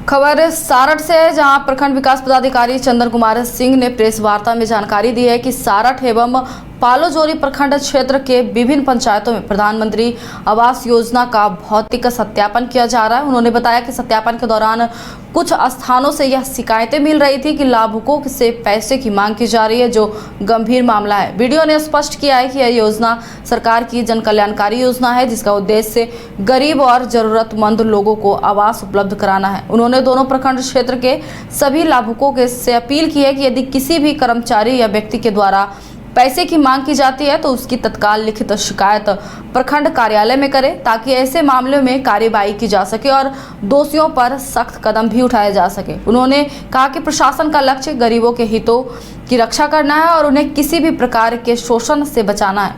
खबर सारठ से है, जहां प्रखंड विकास पदाधिकारी चंदन कुमार सिंह ने प्रेस वार्ता में जानकारी दी है कि सारठ एवं पालोजोरी प्रखंड क्षेत्र के विभिन्न पंचायतों में प्रधानमंत्री आवास योजना का भौतिक सत्यापन किया जा रहा है। उन्होंने बताया कि सत्यापन के दौरान कुछ स्थानों से यह शिकायतें मिल रही थी कि लाभुकों से पैसे की मांग की जा रही है, जो गंभीर मामला है। वीडियो ने स्पष्ट किया है कि यह योजना सरकार की जन कल्याणकारी योजना है, जिसका उद्देश्य गरीब और जरूरतमंद लोगों को आवास उपलब्ध कराना है। उन्होंने दोनों प्रखंड क्षेत्र के सभी लाभुकों से अपील की है कि यदि किसी भी कर्मचारी या व्यक्ति के द्वारा पैसे की मांग की जाती है तो उसकी तत्काल लिखित शिकायत प्रखंड कार्यालय में करें, ताकि ऐसे मामलों में कार्यवाही की जा सके और दोषियों पर सख्त कदम भी उठाए जा सके। उन्होंने कहा कि प्रशासन का लक्ष्य गरीबों के हितों की रक्षा करना है और उन्हें किसी भी प्रकार के शोषण से बचाना है।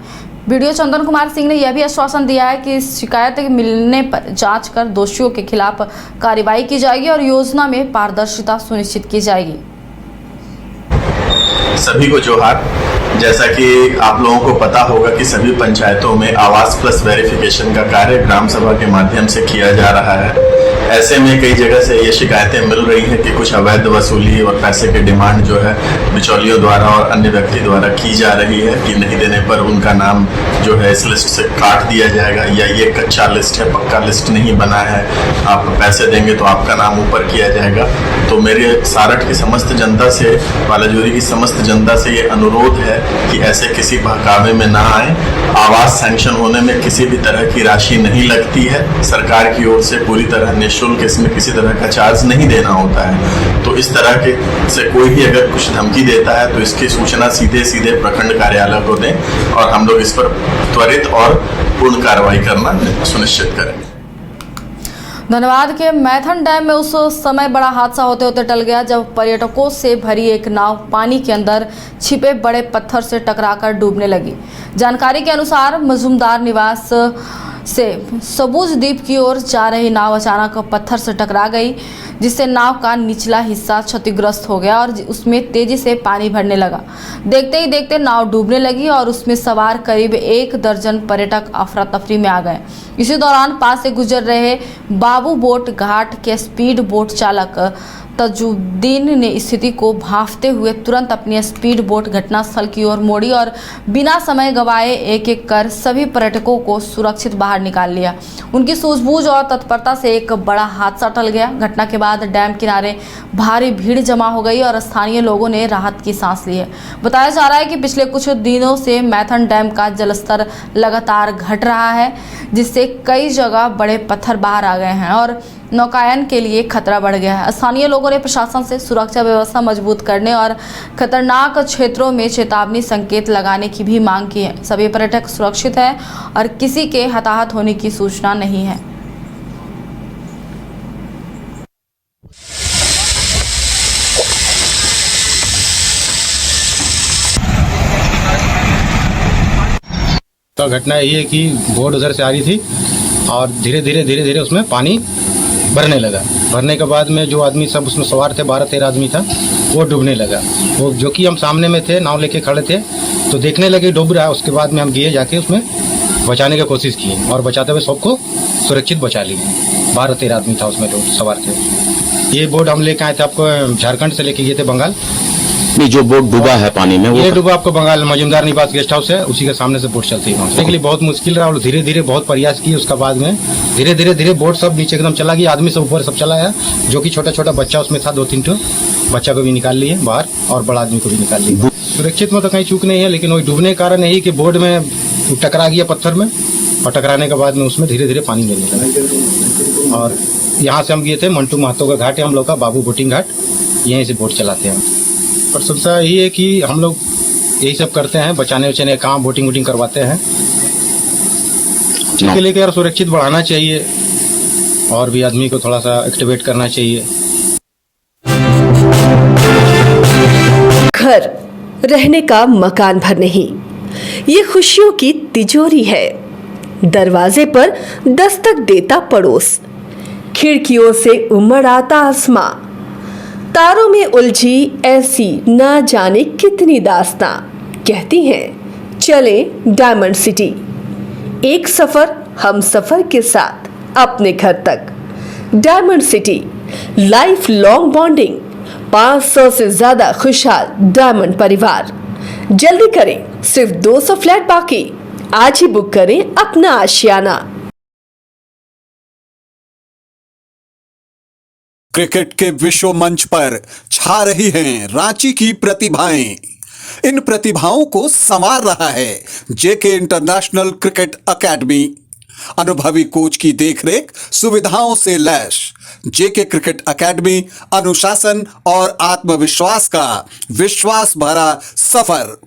वीडियो चंदन कुमार सिंह ने यह भी आश्वासन दिया है कि शिकायत मिलने पर जांच कर दोषियों के खिलाफ कार्रवाई की जाएगी और योजना में पारदर्शिता सुनिश्चित की जाएगी। सभी को जोहार। जैसा कि आप लोगों को पता होगा कि सभी पंचायतों में आवास प्लस वेरिफिकेशन का कार्य ग्राम सभा के माध्यम से किया जा रहा है। ऐसे में कई जगह से ये शिकायतें मिल रही हैं कि कुछ अवैध वसूली और पैसे की डिमांड जो है बिचौलियों द्वारा और अन्य व्यक्ति द्वारा की जा रही है कि नहीं देने पर उनका नाम जो है इस लिस्ट से काट दिया जाएगा, या ये कच्चा लिस्ट है, पक्का लिस्ट नहीं बना है, आप पैसे देंगे तो आपका नाम ऊपर किया जाएगा। तो मेरे सारठ की समस्त जनता से, पालाजोरी की समस्त जनता से ये अनुरोध है कि ऐसे किसी बहकावे में ना आए। आवास सैंक्शन होने में किसी भी तरह की राशि नहीं लगती है, सरकार की ओर से पूरी तरह निःशुल्क, इसमें किसी तरह का चार्ज नहीं देना होता है। तो इस तरह के से कोई भी अगर कुछ धमकी देता है तो इसकी सूचना सीधे सीधे प्रखंड कार्यालय को दें और हम लोग इस पर त्वरित और पूर्ण कार्रवाई करना सुनिश्चित करेंगे। धन्यवाद। के मैथन डैम में उस समय बड़ा हादसा होते होते टल गया जब पर्यटकों से भरी एक नाव पानी के अंदर छिपे बड़े पत्थर से टकराकर डूबने लगी। जानकारी के अनुसार मजूमदार निवास से सबूज द्वीप की ओर जा रही नाव अचानक पत्थर से टकरा गई, जिससे नाव का निचला हिस्सा क्षतिग्रस्त हो गया और उसमें तेजी से पानी भरने लगा। देखते ही देखते नाव डूबने लगी और उसमें सवार करीब 1 दर्जन पर्यटक अफरा तफरी में आ गए। इसी दौरान पास से गुजर रहे बाबू बोट घाट के स्पीड बोट चालक तजुद्दीन ने स्थिति को भांपते हुए तुरंत अपनी स्पीड बोट घटनास्थल की ओर मोड़ी और बिना समय गंवाए एक एक कर सभी पर्यटकों को सुरक्षित बाहर निकाल लिया। उनकी सूझबूझ और तत्परता से एक बड़ा हादसा टल गया। घटना के बाद डैम किनारे भारी भीड़ जमा हो गई और स्थानीय लोगों ने राहत की सांस ली है। बताया जा रहा है कि पिछले कुछ दिनों से मैथन डैम का जलस्तर लगातार घट रहा है, जिससे कई जगह बड़े पत्थर बाहर आ गए हैं और नौकायन के लिए खतरा बढ़ गया है। स्थानीय लोगों ने प्रशासन से सुरक्षा व्यवस्था मजबूत करने और खतरनाक क्षेत्रों में चेतावनी संकेत लगाने की भी मांग की है। सभी पर्यटक सुरक्षित हैं और किसी के हताहत होने की सूचना नहीं है। तो घटना यही है कि बोट उधर से आ रही थी और धीरे धीरे उसमें पानी भरने लगा। भरने के बाद में जो आदमी सब उसमें सवार थे, 12-13 आदमी था, वो डूबने लगा। वो जो कि हम सामने में थे, नाव लेके खड़े थे, तो देखने लगे डूब रहा है। उसके बाद में हम गए जाके उसमें बचाने की कोशिश की और बचाते हुए सबको सुरक्षित बचा ली। 12-13 आदमी था उसमें जो सवार थे। ये बोट हम लेके आए थे, आपको झारखंड से लेके गए थे बंगाल। नहीं, जो बोट डूबा है पानी में, ये डूबा आपको बंगाल मजूमदार निवास गेस्ट हाउस है, उसी के सामने से बोट चलती है। देखने के लिए बहुत मुश्किल रहा और धीरे धीरे बहुत प्रयास किए। उसका बाद में धीरे धीरे बोट सब नीचे एकदम चला गया। आदमी सब ऊपर सब चला है, जो कि छोटा छोटा बच्चा उसमें था, 2-3 ठो बच्चा को भी निकाल लिए बाहर और बड़ा आदमी को भी निकाल लिए। सुरक्षित में तो कहीं चूक नहीं है, लेकिन वही डूबने के कारण यही कि बोट में टकरा गया पत्थर में और टकराने के बाद में उसमें धीरे धीरे पानी लेने लगा। और यहाँ से हम गए थे मंटू महतो का घाट है हम लोग का, बाबू बोटिंग घाट, यहीं से बोट चलाते हैं। प्रशंसा यही है कि हम लोग यही सब करते हैं, बचाने उचाने काम, बोटिंग करवाते हैं। इसके लिए यार सुरक्षित बढ़ाना चाहिए और भी आदमी को थोड़ा सा एक्टिवेट करना चाहिए। घर रहने का मकान भर नहीं, ये खुशियों की तिजोरी है। दरवाजे पर दस्तक देता पड़ोस, खिड़कियों से उमड़ आता आसमां, तारों में उलझी ऐसी न जाने कितनी दास्तां। कहती हैं चले डायमंड सिटी, एक सफर हम सफर के साथ अपने घर तक। Diamond city life long bonding, 500 से ज्यादा खुशहाल डायमंड परिवार। जल्दी करें, सिर्फ 200 फ्लैट बाकी। आज ही बुक करें अपना आशियाना। क्रिकेट के विश्व मंच पर छा रही हैं रांची की प्रतिभाएं। इन प्रतिभाओं को संवार रहा है जेके इंटरनेशनल क्रिकेट एकेडमी। अनुभवी कोच की देखरेख, सुविधाओं से लैस जेके क्रिकेट एकेडमी अनुशासन और आत्मविश्वास का विश्वास भरा सफर।